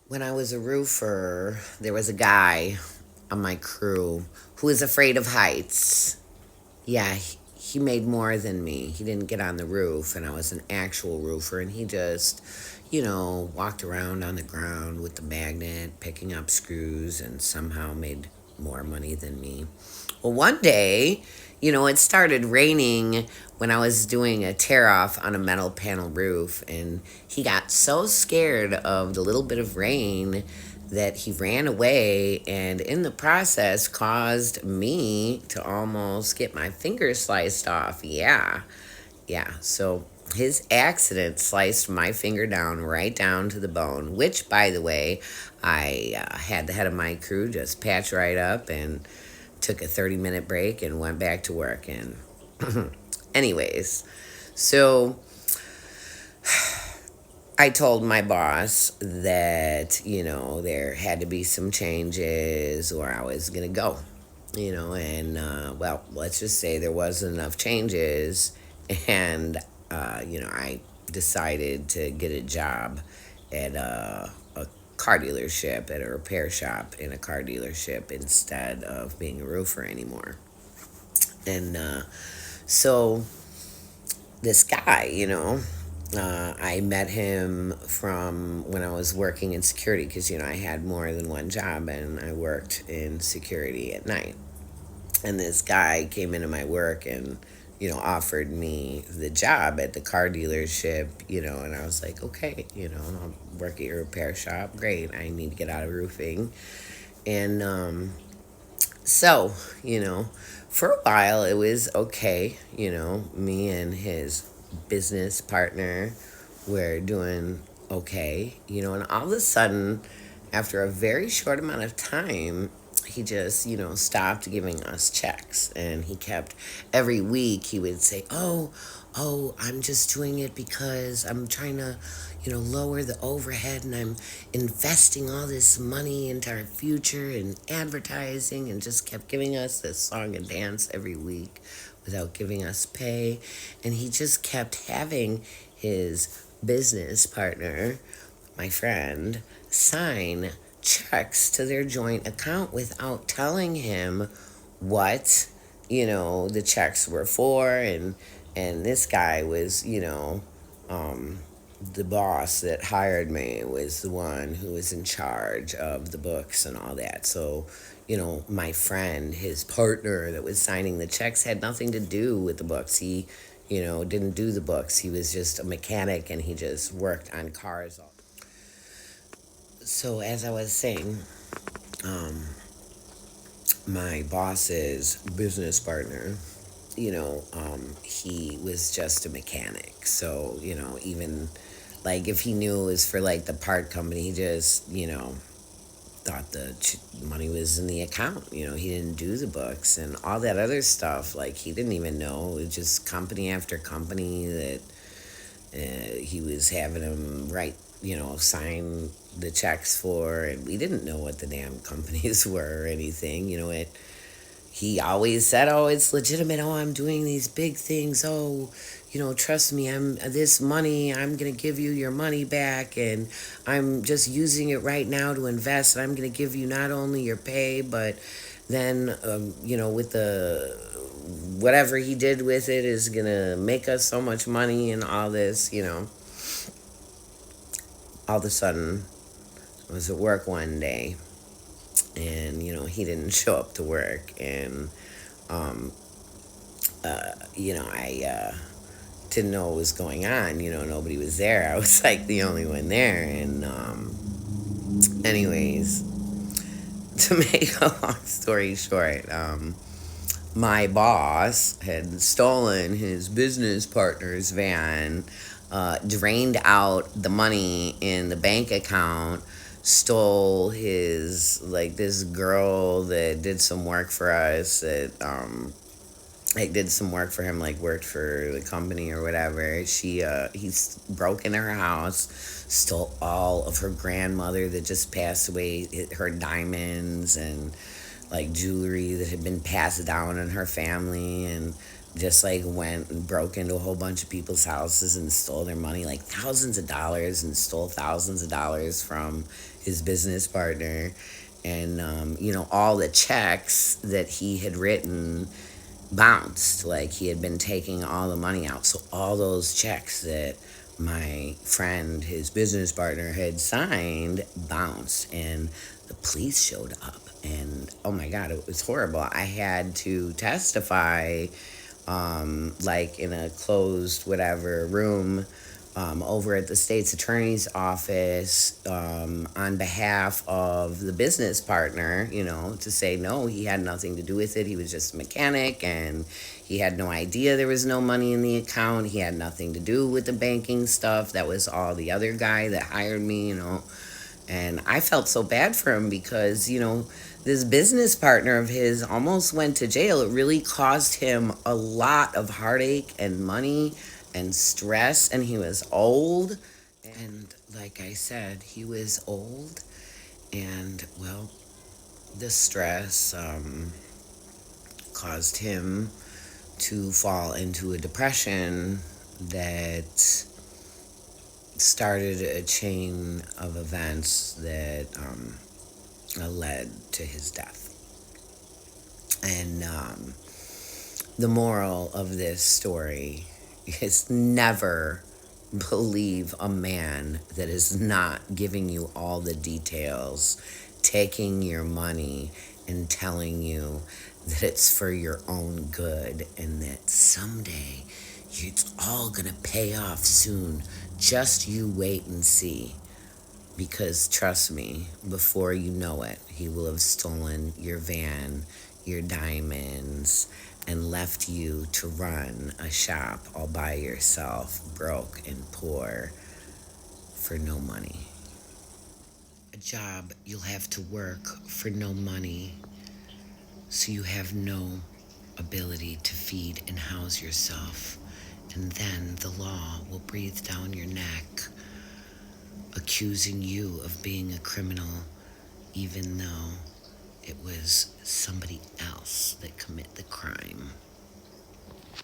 When I was a roofer, there was a guy on my crew who was afraid of heights. Yeah, he made more than me. He didn't get on the roof, and I was an actual roofer, and he just, walked around on the ground with the magnet, picking up screws, and somehow made more money than me. Well, one day, it started raining when I was doing a tear off on a metal panel roof, and he got so scared of the little bit of rain that he ran away and in the process caused me to almost get my finger sliced off. Yeah. Yeah. So his accident sliced my finger down right down to the bone, which, by the way, I had the head of my crew just patch right up and took a 30-minute break and went back to work. And, anyways, so I told my boss that, there had to be some changes or I was going to go, and, well, let's just say there wasn't enough changes. And, I decided to get a job at a car dealership, at a repair shop in a car dealership instead of being a roofer anymore. And so this guy, I met him from when I was working in security because, I had more than one job and I worked in security at night. And this guy came into my work and, offered me the job at the car dealership, and I was like, okay, I'll work at your repair shop. Great. I need to get out of roofing. And so, for a while it was okay. Me and his business partner were doing okay, and all of a sudden, after a very short amount of time, he just, stopped giving us checks. And he kept, every week, he would say, I'm just doing it because I'm trying to, lower the overhead and I'm investing all this money into our future and advertising, and just kept giving us this song and dance every week without giving us pay. And he just kept having his business partner, my friend, sign checks to their joint account without telling him what, the checks were for. And this guy was, the boss that hired me was the one who was in charge of the books and all that. So, my friend, his partner that was signing the checks, had nothing to do with the books. He, didn't do the books. He was just a mechanic and he just worked on cars. So, as I was saying, um, my boss's business partner, he was just a mechanic. So, even like if he knew it was for like the part company, he just, thought the money was in the account. He didn't do the books and all that other stuff. Like he didn't even know. It was just company after company that he was having him write, sign the checks for, and we didn't know what the damn companies were or anything. He always said, "Oh, it's legitimate. Oh, I'm doing these big things. Oh, trust me. I'm this money. I'm gonna give you your money back, and I'm just using it right now to invest. And I'm gonna give you not only your pay, but then, with the whatever he did with it is gonna make us so much money and all this. All of a sudden, I was at work one day, and he didn't show up to work, and um, I didn't know what was going on. Nobody was there. I was like the only one there, and anyways, to make a long story short, my boss had stolen his business partner's van, drained out the money in the bank account, stole his, like, this girl that did some work for us, that like did some work for him, like worked for the company or whatever. He broke into her house, stole all of her grandmother that just passed away, her diamonds and like jewelry that had been passed down in her family, and just like went and broke into a whole bunch of people's houses and stole their money, like thousands of dollars, and stole thousands of dollars from his business partner. And, all the checks that he had written bounced. Like he had been taking all the money out. So all those checks that my friend, his business partner, had signed bounced. And the police showed up. And oh my God, it was horrible. I had to testify, like in a closed whatever room, over at the state's attorney's office, on behalf of the business partner, to say no, he had nothing to do with it. He was just a mechanic and he had no idea there was no money in the account. He had nothing to do with the banking stuff. That was all the other guy that hired me. And I felt so bad for him because, this business partner of his almost went to jail. It really caused him a lot of heartache and money and stress. And he was old. And like I said, he was old. And, well, the stress caused him to fall into a depression that started a chain of events that led to his death. And the moral of this story is never believe a man that is not giving you all the details, taking your money and telling you that it's for your own good and that someday it's all gonna pay off soon. Just you wait and see. Because trust me, before you know it, he will have stolen your van, your diamonds, and left you to run a shop all by yourself, broke and poor, for no money. A job you'll have to work for no money, so you have no ability to feed and house yourself. And then the law will breathe down your neck, accusing you of being a criminal, even though it was somebody else that committed the crime.